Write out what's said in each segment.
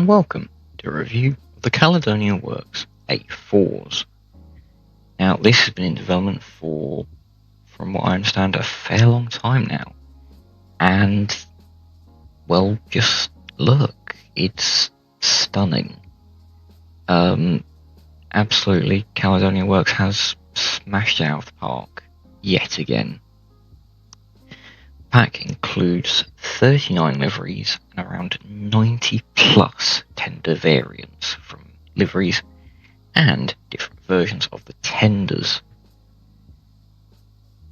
welcome to a review of the Caledonia Works A4s. Now, this has been in development for, from what I understand, a fair long time now. And, well, just look, it's stunning. Absolutely, Caledonia Works has smashed it out of the park yet again. The pack includes 39 liveries and around 90 plus tender variants from liveries and different versions of the tenders.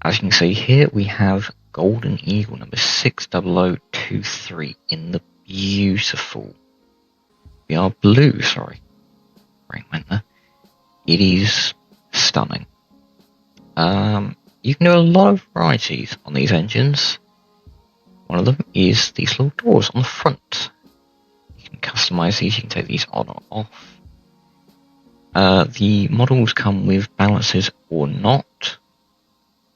As you can see here, we have Golden Eagle number 60023 in the beautiful blue, sorry, brain went there. It is stunning. You can do a lot of varieties on these engines. One of them is these little doors on the front. You can customize these, you can take these on or off. The models come with balances or not.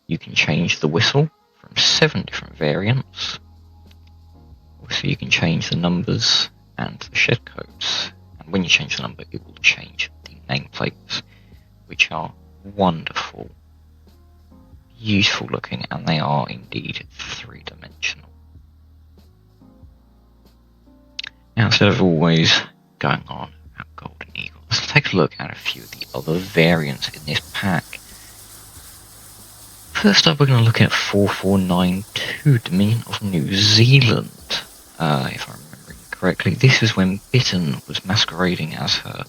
You can change the whistle from 7 different variants. Also, you can change the numbers and the shed codes. And when you change the number, it will change the nameplates, which are wonderful, beautiful looking, and they are indeed three-dimensional. Now, instead of always going on about Golden Eagle, let's take a look at a few of the other variants in this pack. First up, we're going to look at 4492, Dominion of New Zealand. If I'm remembering correctly, this is when Bitten was masquerading as her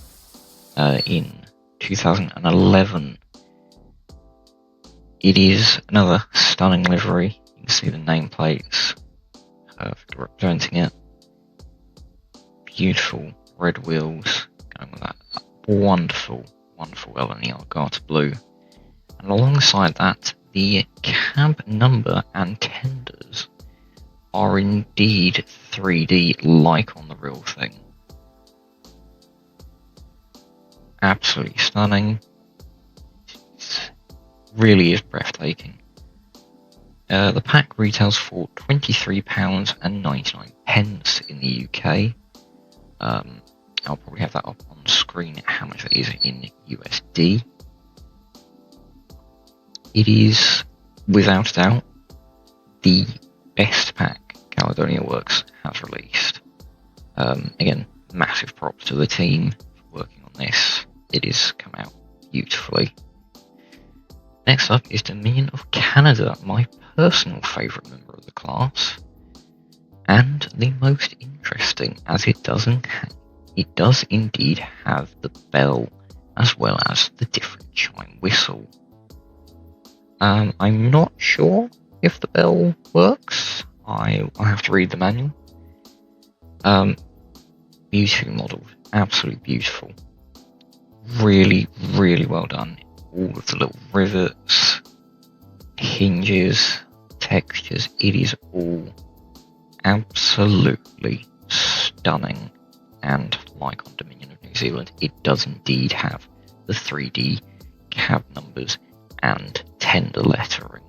in 2011. It is another stunning livery. You can see the nameplates representing it. Beautiful red wheels going with that wonderful LNER Garter blue. And alongside that, the cab number and tenders are indeed 3D like on the real thing. Absolutely stunning. It really is breathtaking. The pack retails for £23.99 in the UK. I'll probably have that up on screen how much that is in USD. It is, without a doubt, the best pack Caledonia Works has released. Again, massive props to the team for working on this. It has come out beautifully. Next up is Dominion of Canada, my personal favourite member of the class, and the most interesting, as it does indeed have the bell as well as the different chime whistle. I'm not sure if the bell works. I'll have to read the manual. Beautifully modelled, absolutely beautiful. Really, really well done. All of the little rivets, hinges, textures, it is all absolutely stunning. And like on Dominion of New Zealand, it does indeed have the 3D cab numbers and tender lettering.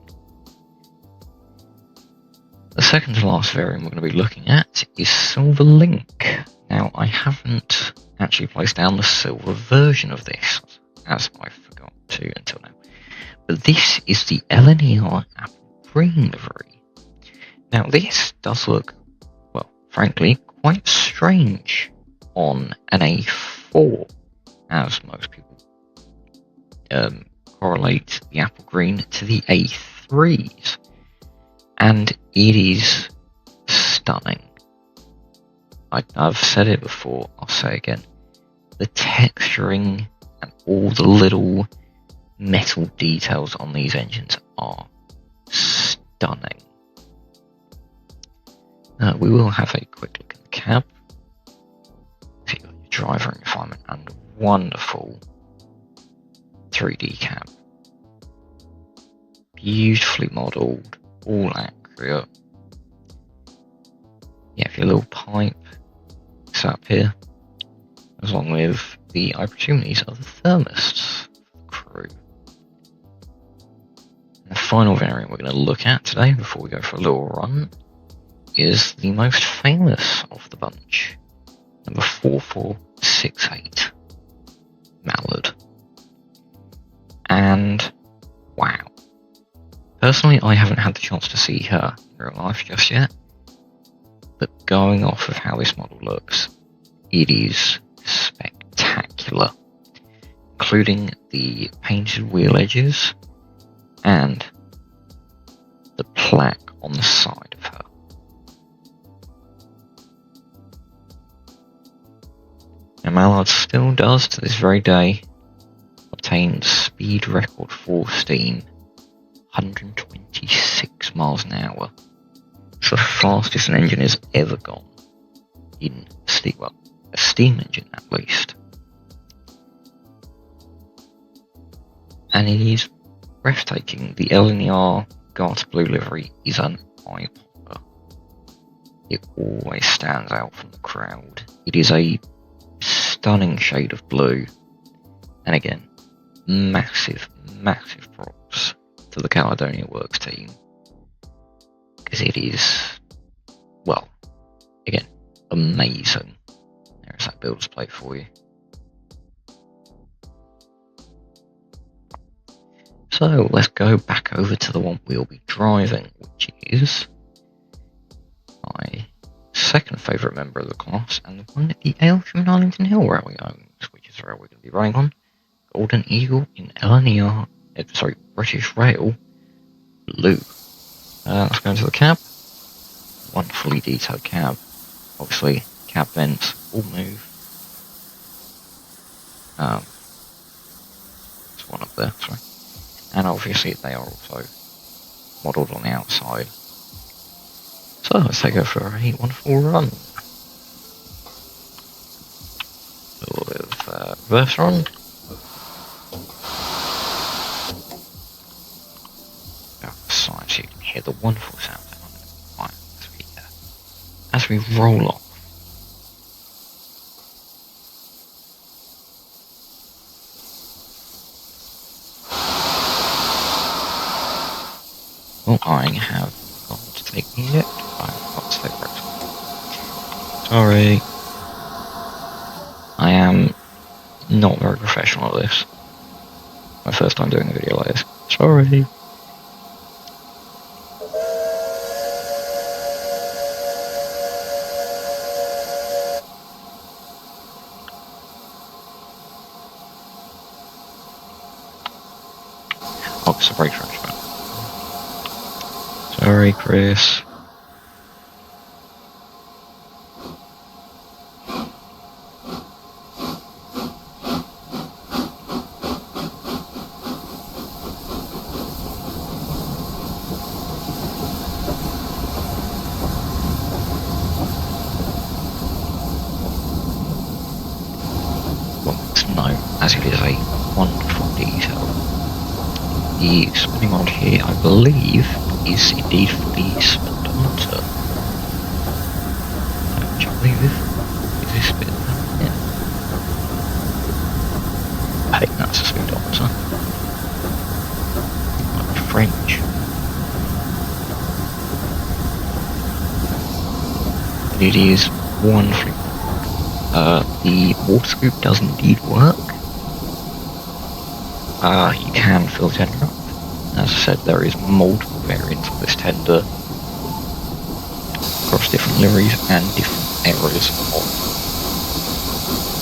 The second to last variant we're going to be looking at is Silver Link. Now, I haven't actually placed down the silver version of this, as I forgot to until now. But this is the LNER Apple Green livery. Now, this does look, well, frankly, quite strange on an A4, as most people correlate the apple green to the A3s, and it is stunning. I've said it before, I'll say again, the texturing and all the little metal details on these engines are stunning. We will have a quick look at the cab. So you've got your driver environment and wonderful 3D cab. Beautifully modelled, all accurate. You have your little pipe set up here, along with the, I presume these are the thermists for the crew. And the final variant we're going to look at today, before we go for a little run, is the most famous of the bunch, number 4468 Mallard. And wow. Personally, I haven't had the chance to see her in real life just yet, but going off of how this model looks, it is spectacular, including the painted wheel edges and the plaque on the side of her. Now, Mallard still does, to this very day, obtain speed record for steam, 126 miles an hour. It's the fastest an engine has ever gone in steam, well, a steam engine at least. And it is breathtaking. The LNER Garter Blue livery is an eye popper. It always stands out from the crowd. It is a stunning shade of blue. And again, massive props to the Caledonia Works team. Because it is, well, again, amazing. There's that builder's plate for you. So let's go back over to the one we'll be driving, which is my second favourite member of the class, and the one that the Aylsham and Arlington Hill Railway owns, which is the rail we're going to be running on. Golden Eagle in LNER, British Rail Blue. Let's go into the cab. One fully detailed cab. Obviously, cab vents all move. There's one up there, sorry. And obviously they are also modelled on the outside. So let's take her for a wonderful run. A little bit of reverse run. Outside so you can hear the wonderful sound as we roll off. Well, I have got to take the yet. I've got to take brakes. Sorry. I am not very professional at this. My first time doing a video like this. Sorry. Oh, it's a brake trash. Sorry, Chris. Well, it's no, as it is a wonderful detail. The spinning rod here, I believe, is indeed for the speedometer. Which I believe is this bit down here. I think that's a speedometer. Like the French. But it is wonderfully. The water scoop does indeed work. You can fill the tender up. As I said, there is multiple variants of this tender across different liveries and different areas of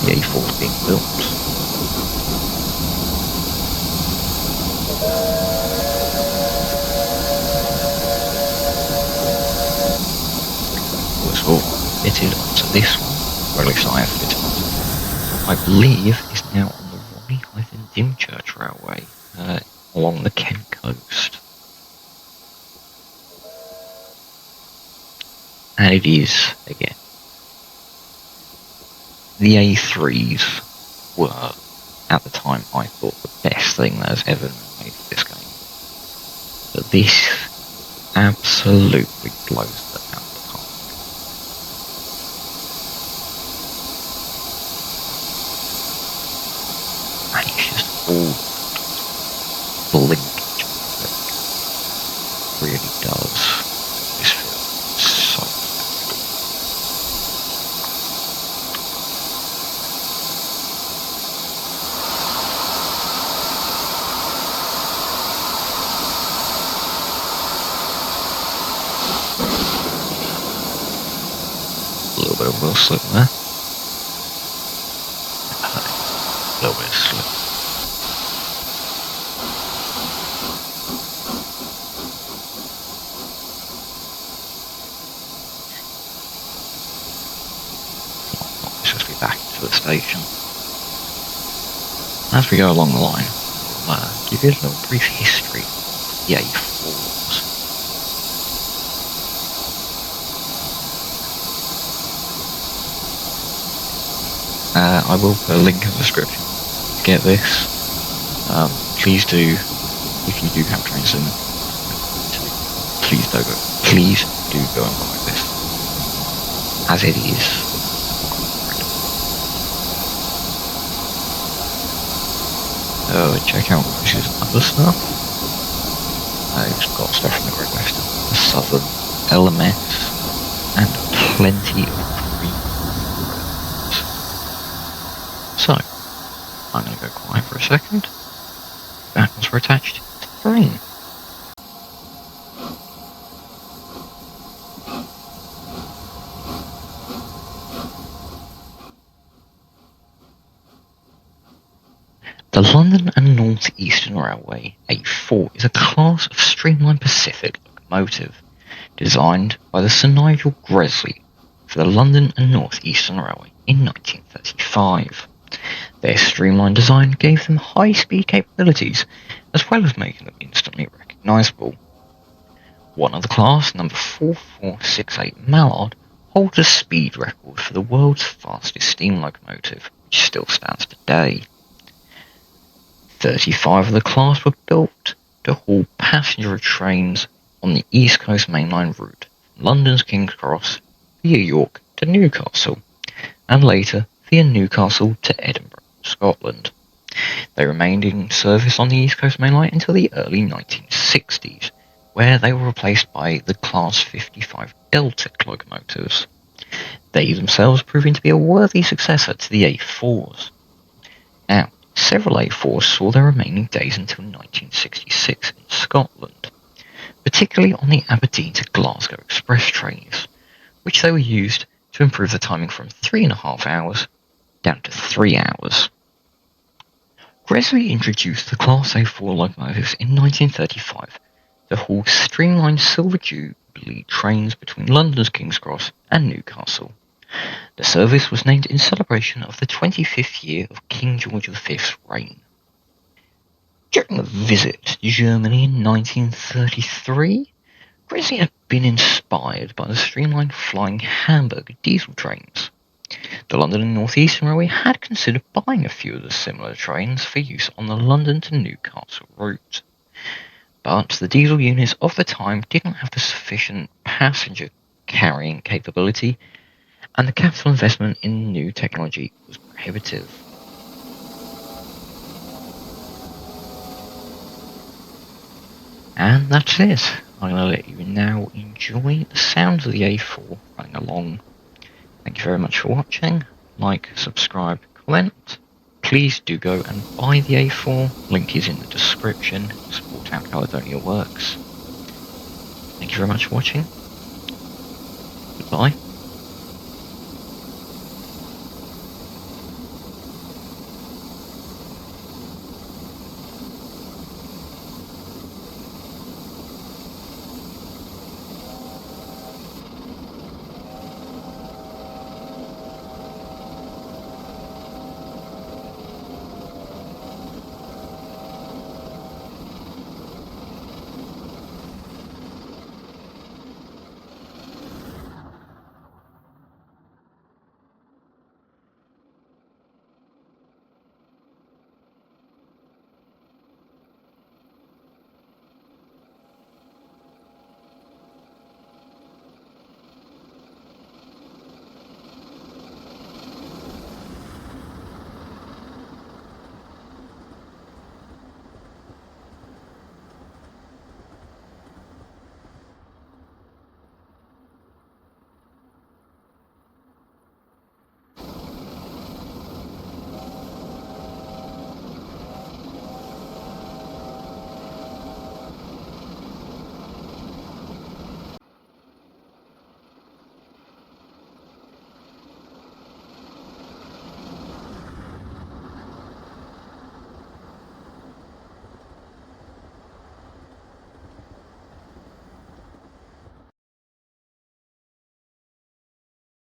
the A4 being built. Was all fitted onto this one, or at least I have fitted onto. I believe is now on the Ronnie-Dymchurch Railway along the Kent coast. And it is, again, the A3s were, at the time, I thought the best thing that has ever been made for this game. But this absolutely blows them out of the park. And it's just all linkage really does this feel so will slip there. A little bit of slip. Let's just be back to the station. As we go along the line, I'll give you a little brief history of the A4s. I will put a link in the description to get this. Please do, if you do have trains in, please do go and buy this, as it is. Check out Chris's other stuff. It's got stuff from the Great Western, the Southern, LMS, and plenty of free programs. So, I'm going to go quiet for a second. Back once we're attached to the train. The London and North Eastern Railway A4 is a class of streamlined Pacific locomotive designed by the Sir Nigel Gresley for the London and North Eastern Railway in 1935. Their streamlined design gave them high-speed capabilities, as well as making them instantly recognisable. One of the class, number 4468 Mallard, holds a speed record for the world's fastest steam locomotive, which still stands today. 35 of the class were built to haul passenger trains on the East Coast mainline route from London's King's Cross via York to Newcastle, and later via Newcastle to Edinburgh, Scotland. They remained in service on the East Coast mainline until the early 1960s, where they were replaced by the Class 55 Deltic locomotives, they themselves proving to be a worthy successor to the A4s. Now, several A4s saw their remaining days until 1966 in Scotland, particularly on the Aberdeen to Glasgow express trains, which they were used to improve the timing from 3.5 hours down to 3 hours. Gresley introduced the Class A4 locomotives in 1935 to haul streamlined Silver Jubilee trains between London's King's Cross and Newcastle. The service was named in celebration of the 25th year of King George V's reign. During a visit to Germany in 1933, Gresley had been inspired by the streamlined flying Hamburg diesel trains. The London and North Eastern Railway had considered buying a few of the similar trains for use on the London to Newcastle route, but the diesel units of the time did not have the sufficient passenger carrying capability, and the capital investment in new technology was prohibitive. And that's it. I'm going to let you now enjoy the sounds of the A4 running along. Thank you very much for watching. Like, subscribe, comment. Please do go and buy the A4. Link is in the description. Support how Caledonia works. Thank you very much for watching. Goodbye.